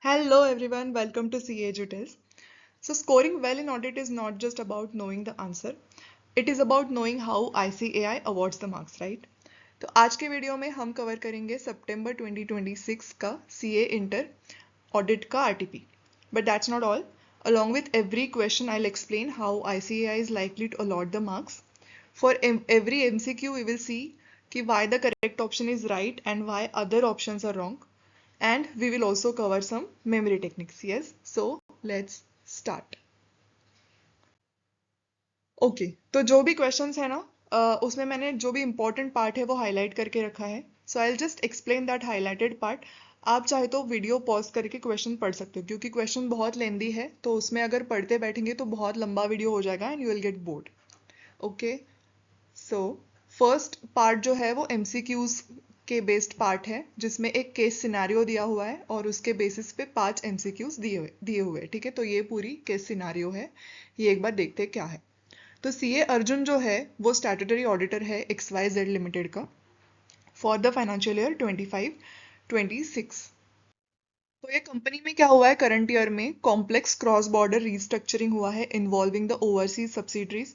Hello everyone, welcome to CA Jutils. So scoring well in audit is not just about knowing the answer, it is about knowing how ICAI awards the marks, right? तो आज के video में हम cover करेंगे सितंबर 2026 का CA inter audit का RTP. But that's not all. Along with every question, I'll explain how ICAI is likely to allot the marks. For every MCQ, we will see why the correct option is right and why other options are wrong. And we will also cover some memory techniques. Yes, so let's start. Okay तो जो भी questions है ना उसमें मैंने जो भी important part है वो हाईलाइट करके रखा है. So I will just explain that highlighted part. आप चाहे तो वीडियो पॉज करके क्वेश्चन पढ़ सकते हो क्योंकि क्वेश्चन बहुत लेंदी है, तो उसमें अगर पढ़ते बैठेंगे तो बहुत लंबा वीडियो हो जाएगा and you will get bored. Okay, so first part जो है वो एमसीक्यूज के बेस्ड पार्ट है जिसमें एक केस सिनारियो दिया हुआ है और उसके बेसिस पे 5 एमसीक्यूज दिए हुए हैं. ठीक है, तो ये पूरी केस सिनारियो है. ये एक बार देखते हैं क्या है. तो सीए अर्जुन जो है वो स्टैट्यूटरी ऑडिटर है XYZ लिमिटेड का फॉर द फाइनेंशियल ईयर 25-26. तो ये कंपनी में क्या हुआ है करंट ईयर में, कॉम्प्लेक्स क्रॉस बॉर्डर रीस्ट्रक्चरिंग हुआ है involving the overseas subsidiaries,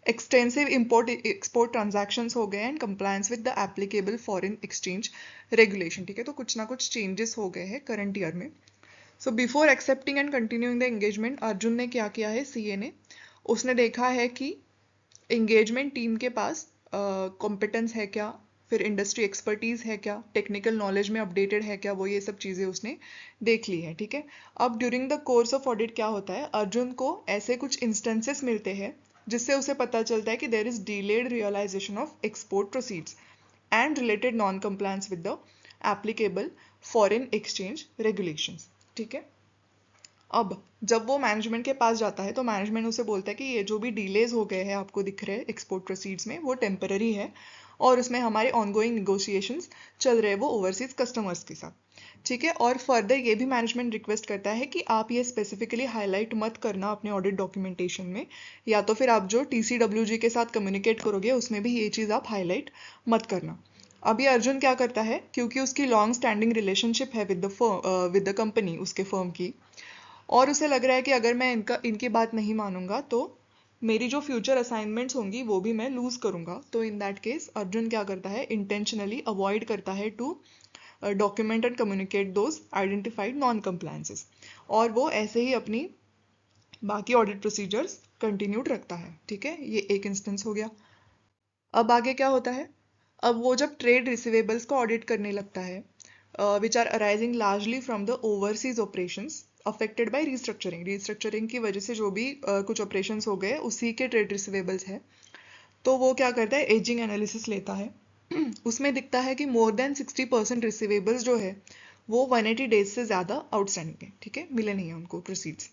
extensive import export transactions हो गए and compliance with the applicable foreign exchange regulation. ठीक है, तो कुछ ना कुछ चेंजेस हो गए हैं करंट ईयर में. So before accepting and continuing the engagement, Arjun ने क्या किया है, सीए ने उसने देखा है कि एंगेजमेंट टीम के पास कॉम्पिटेंस है क्या, फिर इंडस्ट्री एक्सपर्टीज है क्या, टेक्निकल नॉलेज में अपडेटेड है क्या, वो ये सब चीज़ें उसने देख ली है. ठीक है, अब during the course of audit क्या होता है, अर्जुन को ऐसे कुछ इंस्टेंसेस मिलते हैं जिससे उसे पता चलता है कि there is delayed realization of export proceeds and related non compliance with the applicable foreign exchange regulations. ठीक है, अब जब वो मैनेजमेंट के पास जाता है तो मैनेजमेंट उसे बोलता है कि ये जो भी डिलेज हो गए हैं आपको दिख रहे हैं एक्सपोर्ट प्रोसीड्स में, वो टेम्पररी है और उसमें हमारे ऑनगोइंग निगोशिएशंस चल रहे हैं वो ओवरसीज कस्टमर्स के साथ. ठीक है, और फर्दर ये भी मैनेजमेंट रिक्वेस्ट करता है कि आप ये स्पेसिफिकली हाईलाइट मत करना अपने ऑडिट डॉक्यूमेंटेशन में, या तो फिर आप जो TCWG के साथ कम्युनिकेट करोगे उसमें भी ये चीज़ आप हाईलाइट मत करना. अभी अर्जुन क्या करता है, क्योंकि उसकी लॉन्ग स्टैंडिंग रिलेशनशिप है विद द कंपनी, उसके फर्म की, और उसे लग रहा है कि अगर मैं इनकी बात नहीं मानूंगा तो मेरी जो फ्यूचर असाइनमेंट्स होंगी वो भी मैं लूज करूंगा. तो इन दैट केस अर्जुन क्या करता है, इंटेंशनली अवॉइड करता है to document and communicate those identified non compliances, और वो ऐसे ही अपनी बाकी ऑडिट प्रोसीजर्स कंटिन्यूड रखता है. ठीक है, ये एक इंस्टेंस हो गया. अब आगे क्या होता है, अब वो जब ट्रेड रिसीवेबल्स को ऑडिट करने लगता है which are arising largely from the overseas operations affected by restructuring की वजह से जो भी कुछ ऑपरेशंस हो गए उसी के ट्रेड रिसीवेबल्स है. तो वो क्या करता है, एजिंग एनालिसिस लेता है. उसमें दिखता है कि मोर देन 60% रिसीवेबल्स जो है वो 180 डेज से ज़्यादा आउटस्टैंडिंग है. ठीक है, मिले नहीं है उनको प्रोसीड्स.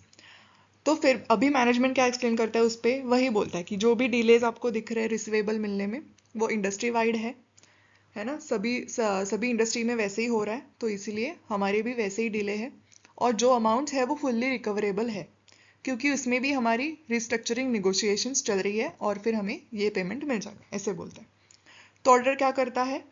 तो फिर अभी मैनेजमेंट क्या एक्सप्लेन करता है, उस पर वही बोलता है कि जो भी डिलेज आपको दिख रहे हैं रिसीवेबल मिलने में वो इंडस्ट्री वाइड है ना, सभी इंडस्ट्री में वैसे ही हो रहा है, तो इसीलिए हमारे भी वैसे ही डिले है, और जो अमाउंट है वो फुल्ली रिकवरेबल है क्योंकि उसमें भी हमारी रिस्ट्रक्चरिंग निगोशिएशंस चल रही है और फिर हमें ये पेमेंट मिल जाएगा, ऐसे बोलता है. तो ऑर्डर क्या करता है,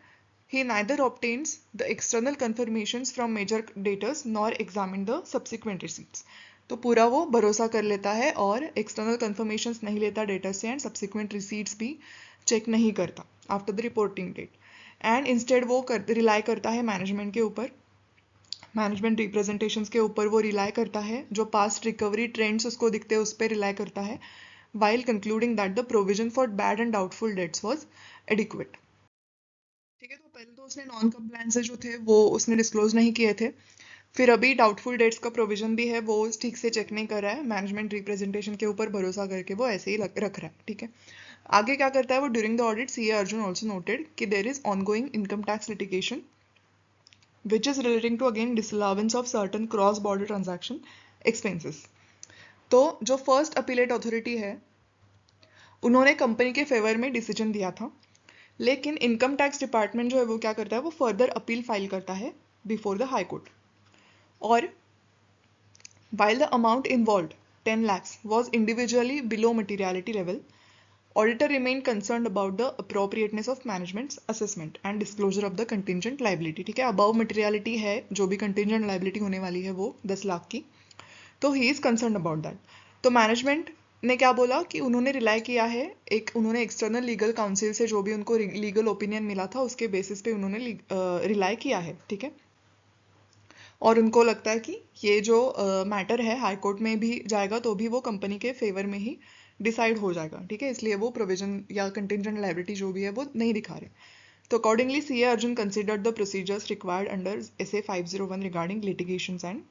he neither obtains the external confirmations from major daters nor examine the subsequent receipts. तो पूरा वो भरोसा कर लेता है और एक्सटर्नल कन्फर्मेशंस नहीं लेता डेटा से एंड सब्सिक्वेंट रिसीट्स भी चेक नहीं करता after the reporting date, and instead वो रिलाई करता है मैनेजमेंट के ऊपर, मैनेजमेंट रिप्रेजेंटेशंस के ऊपर वो रिलाई करता है, जो पास्ट रिकवरी ट्रेंड्स उसको दिखते हैं उस पर रिलाई करता है, while concluding that the provision for bad and doubtful debts was adequate. ठीक है, तो पहले तो उसने नॉन कंप्लायंसेस जो थे वो उसने डिस्क्लोज नहीं किए थे, फिर अभी डाउटफुल डेट्स का प्रोविजन भी है वो ठीक से चेक नहीं कर रहा है, मैनेजमेंट रिप्रेजेंटेशन के ऊपर भरोसा करके वो ऐसे ही रख रहा है. ठीक है, आगे क्या करता है वो, during the audit CA Arjun also noted कि there is ongoing income tax litigation which is relating to again disallowance of certain cross border transaction expenses. तो जो फर्स्ट अपीलेट अथॉरिटी है उन्होंने कंपनी के फेवर में डिसीजन दिया था, लेकिन इनकम टैक्स डिपार्टमेंट जो है वो क्या करता है, वो फर्दर अपील फाइल करता है बिफोर द हाई कोर्ट. और while the amount involved 10 lakhs was individually below materiality level, Auditor remained concerned about the appropriateness of management's assessment and disclosure of the contingent liability. ठीक है, above materiality है जो भी contingent liability होने वाली है वो 10 लाख की, तो he is concern about that. तो मैनेजमेंट ने क्या बोला कि उन्होंने रिलाई किया है, उन्होंने एक्सटर्नल लीगल काउंसिल से जो भी उनको लीगल ओपिनियन मिला था उसके बेसिस पे उन्होंने रिलाई किया है. ठीक है, और उनको लगता है कि ये जो मैटर है हाई कोर्ट में भी जाएगा तो भी वो कंपनी के फेवर में ही डिसाइड हो जाएगा. ठीक है, इसलिए वो प्रोविजन या कंटिंजेंट लायबिलिटी जो भी है वो नहीं दिखा रहे. तो accordingly CA Arjun considered the procedures required under SA 501 regarding litigations and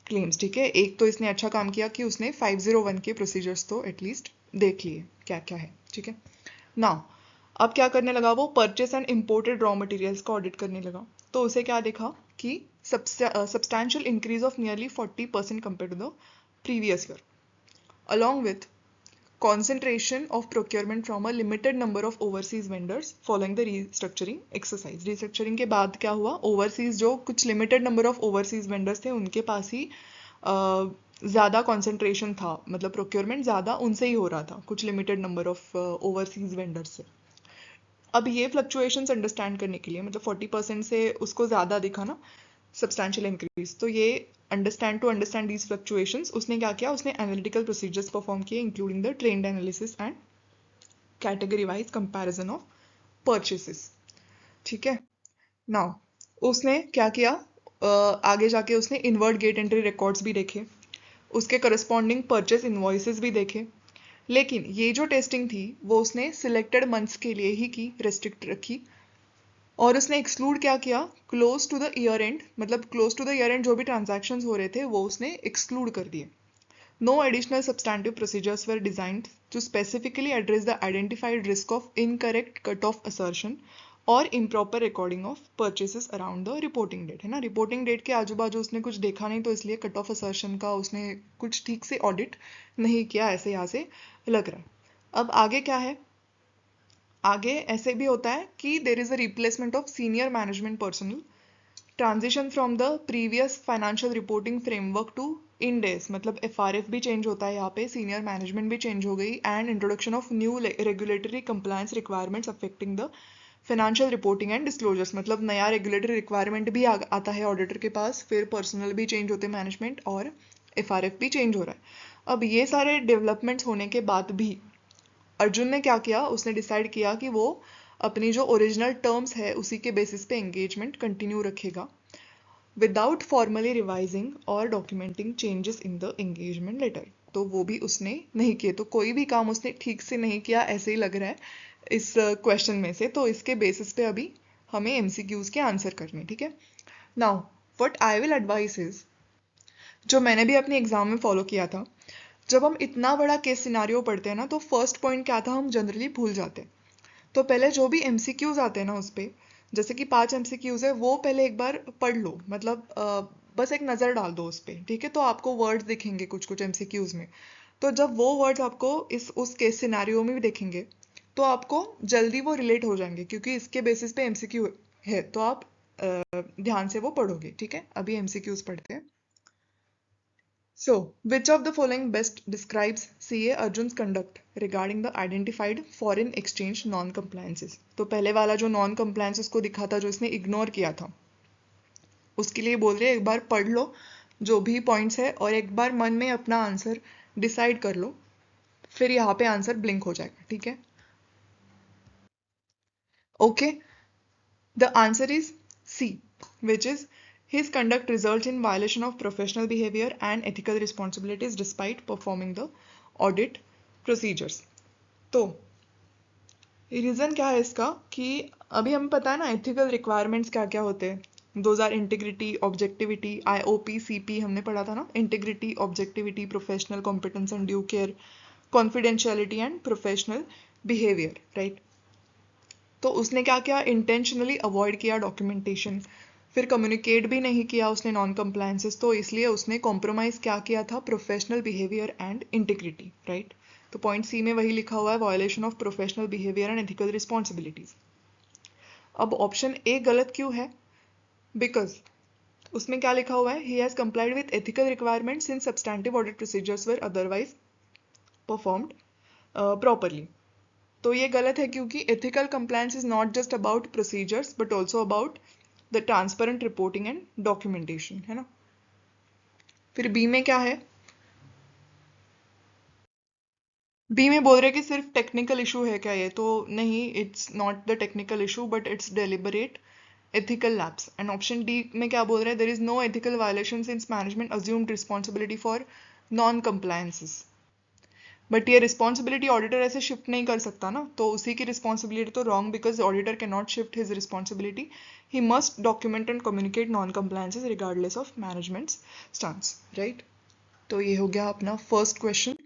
claims. ठीक है, एक तो इसने अच्छा काम किया कि उसने 501 के प्रोसीजर्स तो एटलीस्ट देख लिए क्या क्या है. ठीक है, नाउ अब क्या करने लगा, वो purchase and imported raw materials का ऑडिट करने लगा. तो उसे क्या देखा कि substantial increase of nearly 40% compared to the previous year, along with concentration of procurement from a limited number of overseas vendors following the restructuring exercise. Restructuring के बाद क्या हुआ, overseas जो कुछ limited number of overseas vendors थे उनके पास ही ज़्यादा concentration था, मतलब procurement ज़्यादा उनसे ही हो रहा था कुछ limited number of overseas vendors से. अब ये फ्लक्चुएशंस अंडरस्टैंड करने के लिए, मतलब 40% से उसको ज़्यादा दिखा ना सब्सटैंशियल इंक्रीज, तो ये टू अंडरस्टैंड दीज फ्लक्चुएशंस उसने क्या किया, उसने एनालिटिकल प्रोसीजर्स परफॉर्म किए including the trend analysis and category wise comparison of purchases. ठीक है, नाउ उसने क्या किया, आगे जाके उसने इनवर्ट गेट एंट्री रिकॉर्ड्स भी देखे, उसके करस्पॉन्डिंग परचेस इनवॉइसेस भी देखे. लेकिन ये जो टेस्टिंग थी वो उसने सिलेक्टेड मंथ्स के लिए ही की, रेस्ट्रिक्ट रखी. और उसने एक्सक्लूड क्या किया, close to the year end, मतलब close to the year end जो भी ट्रांजैक्शंस हो रहे थे वो उसने एक्सक्लूड कर दिए. No additional substantive procedures were designed to specifically address the identified risk of incorrect cut off assertion और improper recording of purchases around the reporting date. है ना, रिपोर्टिंग डेट के आजू बाजू उसने कुछ देखा नहीं, तो इसलिए कट ऑफ असर्शन का उसने कुछ ठीक से ऑडिट नहीं किया, ऐसे यहाँ से लग रहा है. अब आगे क्या है, आगे ऐसे भी होता है कि there is a replacement of senior management personnel, transition from the previous financial reporting framework to Ind AS, मतलब FRF भी चेंज होता है यहाँ पे, सीनियर मैनेजमेंट भी चेंज हो गई, and introduction of new regulatory compliance requirements affecting the financial reporting and disclosures, मतलब नया रेगुलेटरी रिक्वायरमेंट भी आता है ऑडिटर के पास, फिर पर्सनल भी चेंज होते हैं मैनेजमेंट, और FRF भी चेंज हो रहा है. अब ये सारे डेवलपमेंट्स होने के बाद भी अर्जुन ने क्या किया, उसने डिसाइड किया कि वो अपनी जो ओरिजिनल टर्म्स है उसी के बेसिस पे एंगेजमेंट कंटिन्यू रखेगा विदाउट फॉर्मली रिवाइजिंग और documenting changes in the engagement letter. तो वो भी उसने नहीं किए, तो कोई भी काम उसने ठीक से नहीं किया ऐसे ही लग रहा है इस क्वेश्चन में से. तो इसके बेसिस पे अभी हमें MCQs के आंसर करने. ठीक है, now what I will advice is, जो मैंने भी अपने एग्जाम में फॉलो किया था, जब हम इतना बड़ा केस सिनारियो पढ़ते हैं ना तो फर्स्ट पॉइंट क्या था हम जनरली भूल जाते हैं. तो पहले जो भी MCQs आते हैं ना उस पर, जैसे कि 5 MCQs है वो पहले एक बार पढ़ लो, मतलब बस एक नज़र डाल दो उस पर. ठीक है, तो आपको वर्ड्स दिखेंगे कुछ कुछ MCQs में, तो जब वो वर्ड्स आपको उस केस सिनारियो में भी देखेंगे तो आपको जल्दी वो रिलेट हो जाएंगे, क्योंकि इसके बेसिस पे MCQ है, तो आप ध्यान से वो पढ़ोगे. ठीक है, अभी MCQs पढ़ते हैं. So, which of the following best describes CA Arjun's conduct regarding the identified foreign exchange non-compliances? तो पहले वाला जो non-compliance उसको दिखा था, जो इसने इग्नोर किया था, उसके लिए बोल रहे हैं एक बार पढ़ लो जो भी पॉइंट्स है और एक बार मन में अपना आंसर डिसाइड कर लो, फिर यहाँ पे आंसर ब्लिंक हो जाएगा. ठीक है, okay, the answer is C, which is his conduct results in violation of professional behavior and ethical responsibilities despite performing the audit procedures. तो रीज़न क्या है इसका कि अभी हमें पता है ना एथिकल रिक्वायरमेंट्स क्या क्या होते हैं. Those are integrity, objectivity, IOP, CP हमने पढ़ा था ना, integrity, objectivity, professional competence and due care, confidentiality and professional behaviour, right. तो उसने क्या किया, इंटेंशनली अवॉइड किया डॉक्यूमेंटेशन, फिर कम्युनिकेट भी नहीं किया उसने नॉन कंप्लायंसेस, तो इसलिए उसने कॉम्प्रोमाइज़ क्या किया था, professional behaviour and integrity, right. तो पॉइंट C में वही लिखा हुआ है, violation of professional behaviour and ethical responsibilities. अब ऑप्शन A गलत क्यों है, बिकॉज उसमें क्या लिखा हुआ है, he has complied with ethical requirements in substantive audit procedures were otherwise performed properly. तो ये गलत है क्योंकि ethical compliance is not just about procedures but also about the transparent reporting and documentation, है ना। फिर बी में क्या है, बी में बोल रहे कि सिर्फ टेक्निकल इशू है क्या ये, तो नहीं, it's not the technical issue but it's deliberate ethical lapse. And option D में क्या बोल रहे हैं, there is no ethical violation since management assumed responsibility for non compliances. But ये रिस्पॉन्सिबिलिटी ऑडिटर ऐसे शिफ्ट नहीं कर सकता ना, तो उसी की रिस्पॉन्सिबिलिटी तो wrong, because auditor can not shift his responsibility, he must document and communicate non compliances regardless of managements stance, right. तो ये हो गया अपना फर्स्ट क्वेश्चन।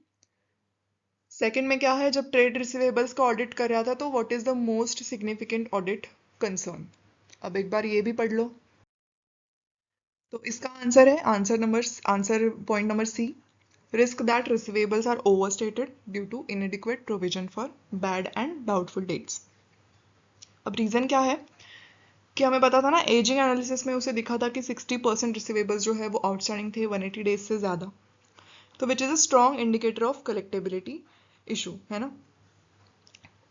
सेकंड में क्या है, जब ट्रेड रिसीवेबल्स का ऑडिट कर रहा था तो what is the most significant audit concern. अब एक बार ये भी पढ़ लो। तो इसका आंसर है, answer point number C, risk that receivables are overstated due to inadequate provision for bad and doubtful dates. अब रीजन क्या है कि हमें पता था ना, एजिंग एनालिसिस में उसे दिखा था कि 60% रिसीवेबल्स जो है वो आउटस्टैंडिंग थे 180 डेज से ज़्यादा, तो which is a strong indicator of collectability issue, है ना।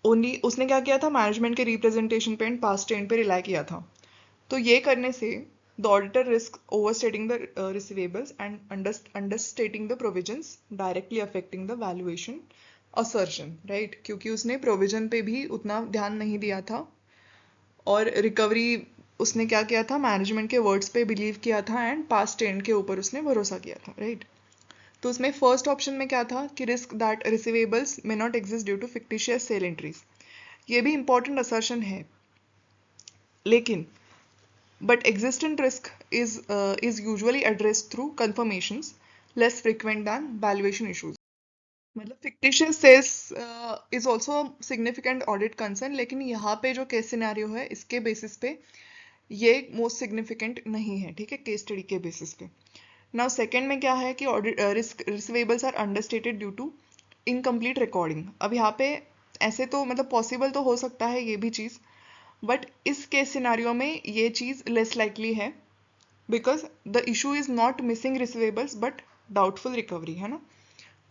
ओनली उसने क्या किया था, मैनेजमेंट के रिप्रेजेंटेशन पे एंड पास्ट ट्रेंड पे रिलाई किया था। तो ये करने से the auditor risk overstating the receivables and understating the provisions directly affecting the valuation assertion, right, क्योंकि उसने प्रोविजन पे भी उतना ध्यान नहीं दिया था और रिकवरी उसने क्या किया था, मैनेजमेंट के वर्ड्स पे बिलीव किया था एंड पास्ट ट्रेंड के ऊपर उसने भरोसा किया था, राइट। तो उसमें फर्स्ट ऑप्शन में क्या था कि risk that receivables may not exist due to fictitious sale entries, ये भी इंपॉर्टेंट असर्शन है, लेकिन but existent risk is usually addressed through confirmations less frequent than valuation issues. मतलब fictitious sales is also significant audit concern, लेकिन यहाँ पे जो case scenario है इसके बेसिस पे ये मोस्ट सिग्निफिकेंट नहीं है, ठीक है, केस स्टडी के बेसिस पे। नाउ सेकंड में क्या है कि audit risk receivables are understated due to incomplete recording. अब यहाँ पे ऐसे तो मतलब पॉसिबल तो हो सकता है ये भी चीज़, बट इस केस सिनारियो में ये चीज़ लेस लाइकली है, because the issue is not missing receivables but doubtful recovery, है ना।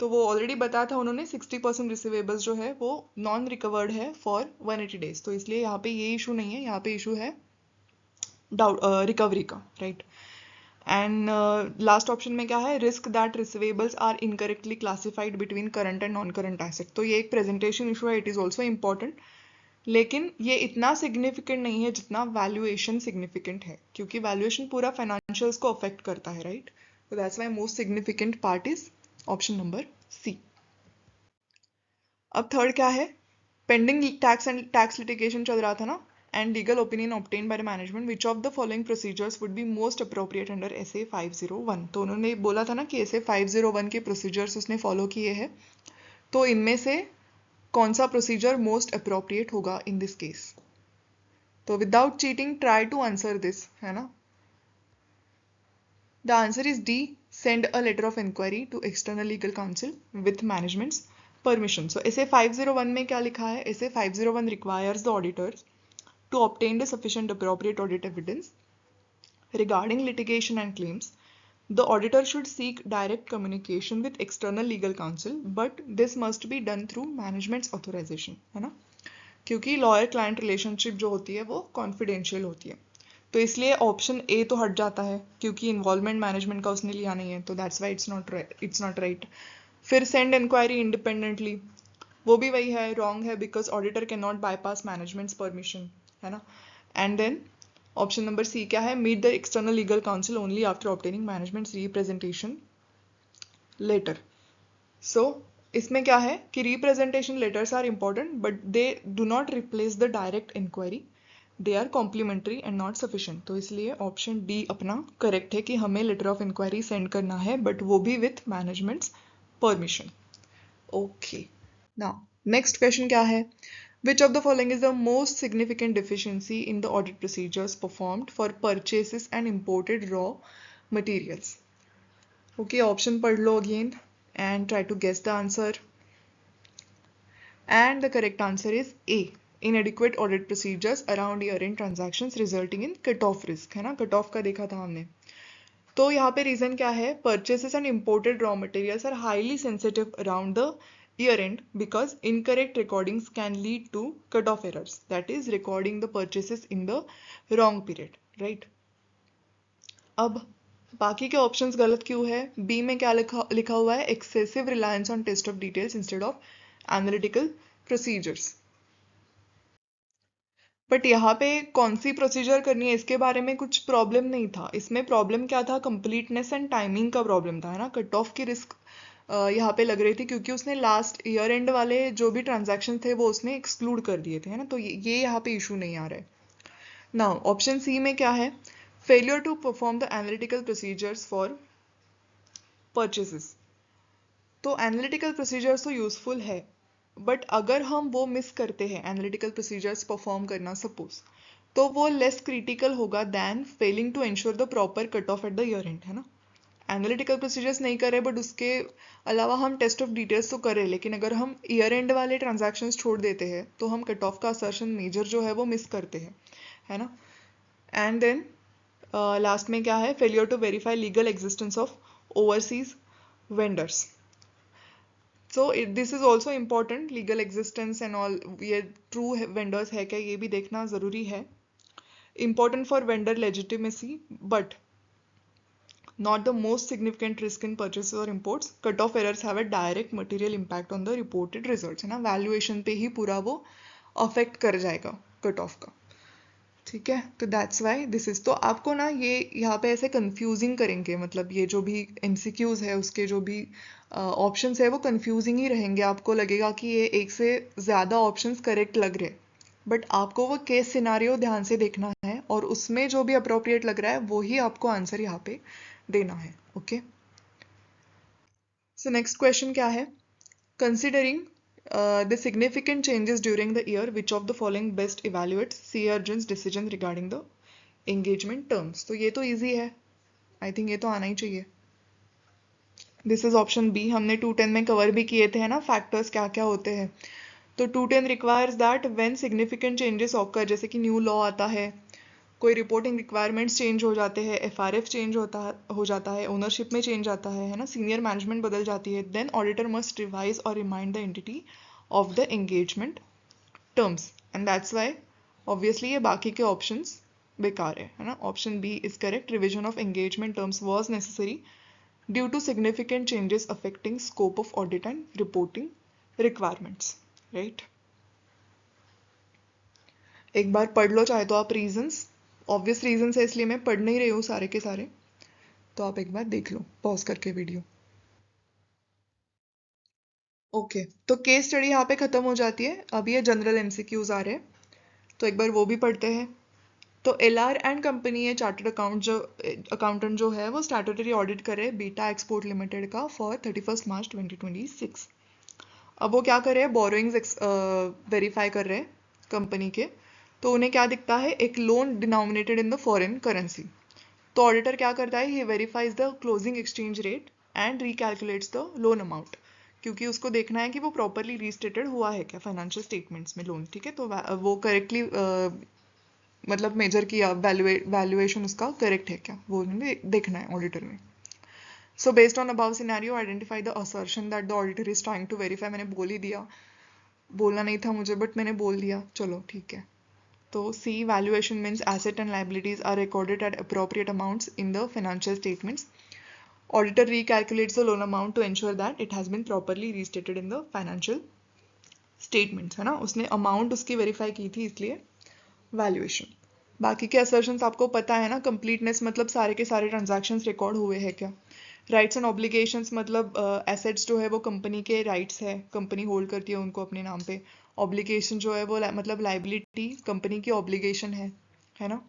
तो वो ऑलरेडी बताया था उन्होंने 60% रिसीवेबल्स जो है वो नॉन रिकवर्ड है फॉर 180 डेज, तो इसलिए यहाँ पे ये इशू नहीं है, यहाँ पे इशू है डाउट रिकवरी का, राइट। एंड लास्ट ऑप्शन में क्या है, risk that receivables are incorrectly classified between current and non current asset, तो ये एक प्रेजेंटेशन इशू है, इट इज ऑल्सो इम्पॉर्टेंट, लेकिन ये इतना सिग्निफिकेंट नहीं है जितना वैल्यूएशन सिग्निफिकेंट है, क्योंकि वैल्यूएशन पूरा फाइनेंशियल्स को अफेक्ट करता है, राइट। तो that's why most significant part is option number C. अब थर्ड क्या है, pending tax and tax litigation चल रहा था ना, and legal opinion obtain by management, which of the following procedures would be most appropriate under SA 501। तो उन्होंने बोला था ना कि SA 501 के प्रोसीजर्स उसने फॉलो किए हैं, तो इनमें से कौन सा प्रोसीजर मोस्ट अप्रोप्रिएट होगा इन दिस केस। तो without cheating try to answer this, है ना। The answer is D, send a letter of inquiry to external legal counsel with management's permission. So SA 501 में क्या लिखा है, SA 501 requires the auditors to obtain the sufficient appropriate audit evidence regarding litigation and claims. The auditor should seek direct communication with external legal counsel, but this must be done through management's authorization, है ना, क्योंकि lawyer client relationship जो होती है वो confidential होती है, तो इसलिए ऑप्शन ए तो हट जाता है क्योंकि इन्वॉल्वमेंट मैनेजमेंट का उसने लिया नहीं है, तो that's why it's not right. फिर सेंड इंक्वायरी इंडिपेंडेंटली, वो भी वही है, रॉन्ग है, because auditor can not bypass management's permission, है ना। And then option number C क्या है, meet the external legal counsel only after obtaining management's representation letter. So इसमें क्या है कि representation letters are important but they do not replace the direct inquiry, they are complementary and not sufficient, तो इसलिए option D अपना correct है कि हमें लेटर ऑफ इंक्वायरी सेंड करना है, बट वो भी with management's permission. Okay, now next question क्या है, which of the following is the most significant deficiency in the audit procedures performed for purchases and imported raw materials. Okay, option पढ़ लो again and try to guess the answer. And the correct answer is A, inadequate audit procedures around year-end transactions resulting in cut-off risk, है ना, cut-off का देखा था हमने। तो यहाँ पे रीजन क्या है, purchases and imported raw materials are highly sensitive around the year end because incorrect recordings can lead to cutoff errors, that is recording the purchases in the wrong period, right? अब बाकी के options गलत क्यों है? B में क्या लिखा हुआ है? Excessive reliance on test of details instead of analytical procedures. But यहाँ पे कौन सी प्रोसीजर करनी है इसके बारे में कुछ प्रॉब्लम नहीं था। इसमें प्रॉब्लम क्या था? कंप्लीटनेस एंड टाइमिंग का प्रॉब्लम था, है ना। कट ऑफ की रिस्क यहाँ पे लग रही थी क्योंकि उसने लास्ट ईयर एंड वाले जो भी ट्रांजैक्शन थे वो उसने एक्सक्लूड कर दिए थे, है ना। तो ये यहाँ पे इशू नहीं आ रहा है। नाउ ऑप्शन सी में क्या है? Failure to perform the analytical procedures for purchases. तो एनालिटिकल प्रोसीजर्स तो यूजफुल है, बट अगर हम वो मिस करते हैं एनालिटिकल प्रोसीजर्स परफॉर्म करना सपोज, तो वो लेस क्रिटिकल होगा than failing to ensure the proper cut off at the year end, है ना। एनालिटिकल प्रोसीजर्स नहीं कर रहे बट उसके अलावा हम टेस्ट ऑफ डिटेल्स तो कर रहे हैं, लेकिन अगर हम ईयर एंड वाले ट्रांजैक्शंस छोड़ देते हैं तो हम कट ऑफ का असर्शन मेजर जो है वो मिस करते हैं, है ना। एंड देन लास्ट में क्या है? Failure to verify legal existence of overseas vendors. So this is also important, legal existence and all, ये ट्रू वेंडर्स है क्या ये भी देखना ज़रूरी है। important for vendor legitimacy but not the most significant risk in purchases or imports. Cut-off errors have a direct material impact on the reported results, है ना। वैल्यूएशन पे ही पूरा वो अफेक्ट कर जाएगा कट ऑफ का, ठीक है। तो दैट्स वाई दिस इज, तो आपको ना ये यहाँ पे ऐसे कंफ्यूजिंग करेंगे, मतलब ये जो भी एमसीक्यूज है उसके जो भी ऑप्शंस है वो कंफ्यूजिंग ही रहेंगे। आपको लगेगा कि ये एक से ज़्यादा ऑप्शंस करेक्ट लग रहे, बट आपको वो केस सिनारियो ध्यान से देखना है और उसमें जो भी अप्रोप्रिएट लग रहा है वो ही आपको आंसर यहाँ पे देना है, ओके। सो नेक्स्ट क्वेश्चन क्या है? Considering the significant changes during the year, which of the following best evaluates C. Arjun's decision regarding the engagement terms? तो ये तो easy है, आई थिंक ये तो आना ही चाहिए। This is option B. हमने 210 में कवर भी किए थे, है ना, फैक्टर्स क्या क्या होते हैं। तो 210 requires that when significant changes occur, जैसे कि न्यू लॉ आता है, कोई रिपोर्टिंग रिक्वायरमेंट्स चेंज हो जाते हैं, एफआरएफ चेंज हो जाता है, ओनरशिप में चेंज आता है ना, सीनियर मैनेजमेंट बदल जाती है, देन ऑडिटर मस्ट रिवाइज और remind the entity of the engagement terms, and that's why obviously ये बाकी के ऑप्शंस बेकार है ना। Option B is correct. Revision of engagement terms was necessary due to significant changes affecting scope of audit and reporting requirements, right. एक बार पढ़ लो चाहे तो आप रीजंस, ऑब्वियस रीजंस है इसलिए मैं पढ़ नहीं रही हूँ सारे के सारे, तो आप एक बार देख लो पॉज करके वीडियो। ओके, तो केस स्टडी यहाँ पे खत्म हो जाती है। अब ये जनरल एमसीक्यूज आ रहे हैं, तो एक बार वो भी पढ़ते हैं। तो एलआर एंड कंपनी है चार्टर्ड अकाउंटेंट जो है वो स्टैट्यूटरी ऑडिट करे बीटा एक्सपोर्ट लिमिटेड का फॉर 31 मार्च 2026। अब वो क्या कर रहे हैं? बोरोइंग्स वेरीफाई कर रहे हैं कंपनी के, तो उन्हें क्या दिखता है? एक loan denominated in the foreign currency. तो ऑडिटर क्या करता है? He verifies the closing exchange rate and recalculates the loan amount, क्योंकि उसको देखना है कि वो प्रॉपरली रीस्टेटेड हुआ है क्या फाइनेंशियल स्टेटमेंट्स में लोन, ठीक है। तो वो करेक्टली मतलब मेजर किया, वैल्यूएशन उसका करेक्ट है क्या, वो देखना है ऑडिटर ने। So based on above scenario identify the assertion that the auditor is trying to verify. मैंने बोल ही दिया, बोलना नहीं था मुझे बट मैंने बोल दिया, चलो ठीक है। तो C valuation means asset and liabilities are recorded at appropriate amounts in the financial statements. Auditor recalculates the loan amount to ensure that it has been properly restated in the financial statements, है ना। उसने amount उसकी verify की थी इसलिए valuation. बाकी के assertions आपको पता है ना। कंप्लीटनेस मतलब सारे के सारे ट्रांजैक्शंस रिकॉर्ड हुए हैं क्या। राइट्स एंड ऑब्लिगेशंस मतलब एसेट्स जो है वो कंपनी के राइट्स है, कंपनी होल्ड करती है उनको अपने नाम पे। ऑब्लिगेशन जो है वो मतलब लाइबिलिटी कंपनी की ऑब्लिगेशन है ना।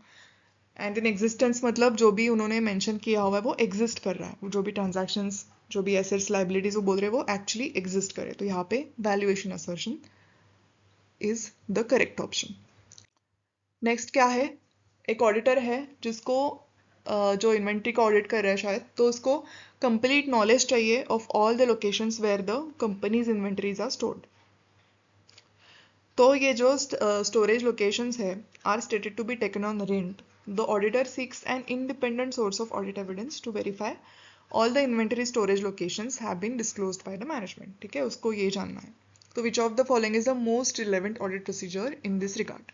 एंड इन एग्जिस्टेंस मतलब जो भी उन्होंने मेंशन किया हुआ है वो एग्जिस्ट कर रहा है, जो भी ट्रांजैक्शंस, जो भी एसेट्स लाइबिलिटीज वो बोल रहे हैं वो एक्चुअली एग्जिस्ट करे। तो यहाँ पे valuation assertion is the correct option. Next क्या है? एक ऑडिटर है जिसको जो इन्वेंट्री का ऑडिट कर रहा है शायद, तो उसको कंप्लीट नॉलेज चाहिए of all the locations where the company's inventories are stored. तो ये जो स्टोरेज लोकेशंस है are stated to be taken on rent. The auditor seeks an independent source of audit evidence to verify all the inventory storage locations have been disclosed by the management. ठीक है, उसको ये जानना है। तो which of the following is the most relevant audit procedure in this regard.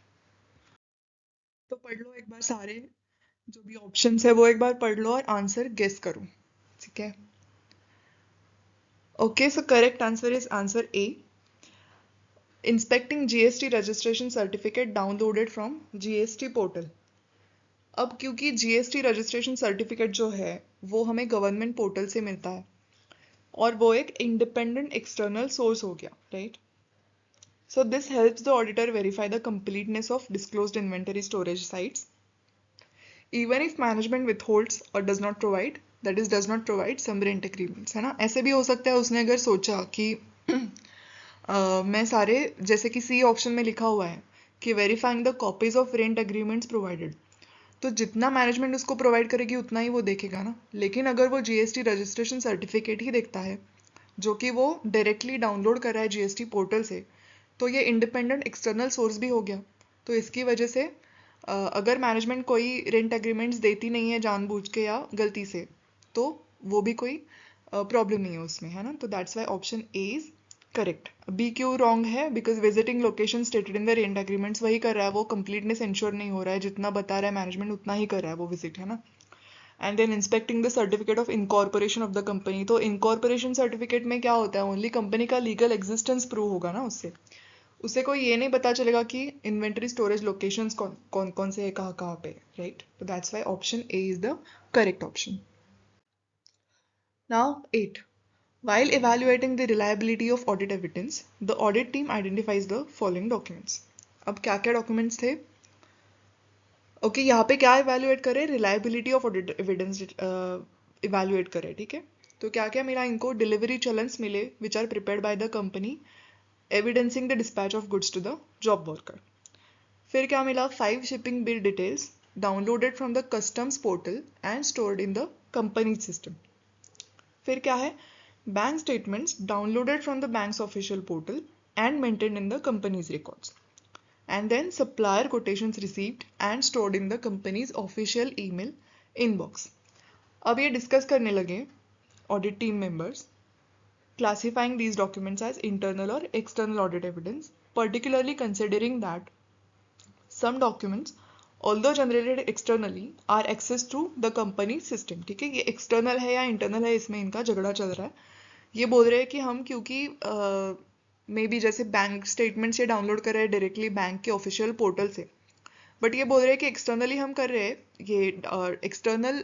तो पढ़ लो एक बार सारे जो भी ऑप्शंस है वो एक बार पढ़ लो और आंसर गेस करो। ठीक है, okay, so correct answer is answer A, inspecting GST registration certificate downloaded from GST portal. अब क्योंकि जीएसटी रजिस्ट्रेशन सर्टिफिकेट जो है वो हमें गवर्नमेंट पोर्टल से मिलता है और वो एक इंडिपेंडेंट एक्सटर्नल सोर्स हो गया, right. So this helps the auditor verify the completeness of disclosed inventory storage sites even if management withholds और does not provide, that is does not provide some rent agreements, है ना। ऐसे भी हो सकता है उसने अगर सोचा कि मैं सारे, जैसे कि सी ऑप्शन में लिखा हुआ है कि verifying the copies of rent agreements provided, तो जितना मैनेजमेंट उसको प्रोवाइड करेगी उतना ही वो देखेगा ना। लेकिन अगर वो जीएसटी रजिस्ट्रेशन सर्टिफिकेट ही देखता है जो कि वो डायरेक्टली डाउनलोड कर रहा है जीएसटी पोर्टल से, तो ये इंडिपेंडेंट एक्सटर्नल सोर्स भी हो गया। तो इसकी वजह से अगर मैनेजमेंट कोई रेंट एग्रीमेंट्स देती नहीं है जानबूझ के या गलती से, तो वो भी कोई प्रॉब्लम नहीं है उसमें, है ना। तो that's why option A is correct. B क्यों रॉन्ग है? Because visiting location stated in the rent agreements वही कर रहा है, वो कंप्लीटनेस इंश्योर नहीं हो रहा है, जितना बता रहा है मैनेजमेंट उतना ही कर रहा है वो विजिट, है ना। And then inspecting the certificate of incorporation of the company, तो इनकॉर्पोरेशन सर्टिफिकेट में क्या होता है, ओनली कंपनी का लीगल एग्जिस्टेंस प्रूव होगा ना उससे, उसे कोई ये नहीं पता चलेगा कि इन्वेंटरी स्टोरेज लोकेशंस कौन कौन से है, कहाँ कहाँ पे, राइट। तो that's why option A is the correct option. Now 8, while evaluating the reliability of audit evidence, the audit team identifies the following documents. अब क्या क्या डॉक्यूमेंट्स थे? ओके, यहाँ पे क्या इवेल्युएट करें? Reliability of audit evidence evaluate करें, ठीक है। तो क्या क्या मिला इनको? डिलीवरी चैलेंज मिले which are prepared by the company evidencing the dispatch of goods to the job worker. फिर क्या मिला? 5 shipping bill details downloaded from the customs portal and stored in the company system. फिर क्या है? Bank statements downloaded from the bank's official portal and maintained in the company's records. And then supplier quotations received and stored in the company's official email inbox. अब ये discuss करने लगे audit team members classifying these documents as internal or external audit evidence, particularly considering that some documents although generated externally are accessed through the company system। ठीक है, ये external है या internal है, इसमें इनका झगड़ा चल रहा है। ये बोल रहे हैं कि हम क्योंकि मे बी जैसे बैंक स्टेटमेंट्स ये डाउनलोड कर रहे हैं डायरेक्टली बैंक के ऑफिशियल पोर्टल से, बट ये बोल रहे हैं कि एक्सटर्नली हम कर रहे हैं ये एक्सटर्नल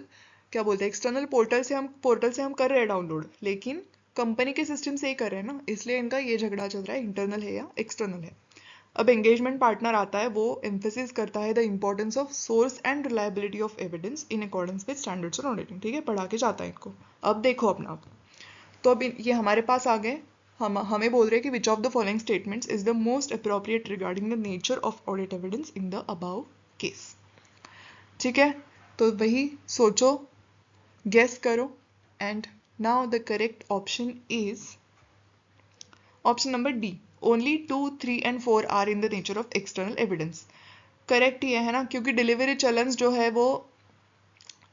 क्या बोलते हैं, एक्सटर्नल पोर्टल से हम कर रहे हैं डाउनलोड, लेकिन कंपनी के सिस्टम से ही कर रहे हैं ना, इसलिए इनका ये झगड़ा चल रहा है इंटरनल है या एक्सटर्नल है। अब एंगेजमेंट पार्टनर आता है, वो एम्फेसिस करता है the importance of source and reliability of evidence in accordance with standards on auditing. ठीक है, पढ़ा के जाता है इनको। अब देखो अपना आप, तो अब ये हमारे पास आ गए, हमें बोल रहे हैं कि which of the following statements is the most appropriate regarding the nature of audit evidence in the above case. ठीक है, तो वही सोचो, गेस करो, and now the correct option is option number D, only 2, 3 and 4 are in the nature of external evidence. Correct ही है ना, क्योंकि डिलीवरी चैलेंज जो है वो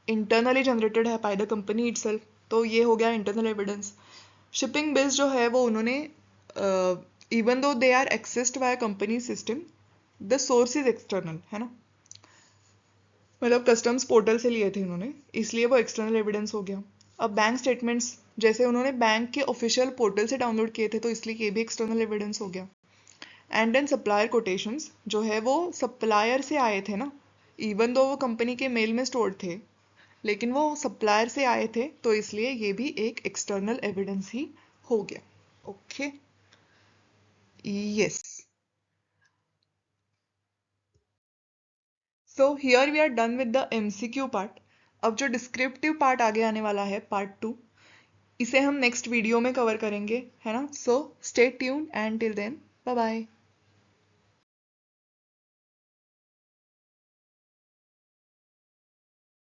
इंटरनली जनरेटेड है बाय द कंपनी इटसेल्फ, तो ये हो गया इंटरनल एविडेंस। शिपिंग बिल्स जो है वो उन्होंने even though they are accessed by company system, the source is external, है ना, मतलब कस्टम्स पोर्टल से लिए थे उन्होंने, इसलिए वो एक्सटर्नल एविडेंस हो गया। अब बैंक स्टेटमेंट्स जैसे उन्होंने बैंक के ऑफिशियल पोर्टल से डाउनलोड किए थे, तो इसलिए ये भी एक्सटर्नल एविडेंस हो गया। एंड देन सप्लायर कोटेशंस जो है वो सप्लायर से आए थे ना, इवन दो वो कंपनी के मेल में स्टोर्ड थे, लेकिन वो सप्लायर से आए थे, तो इसलिए ये भी एक एक्सटर्नल एविडेंस ही हो गया। Okay, yes, so here we are done with the MCQ part. अब जो डिस्क्रिप्टिव पार्ट आगे आने वाला है पार्ट 2, इसे हम नेक्स्ट वीडियो में कवर करेंगे, है ना। So stay tuned and till then bye bye.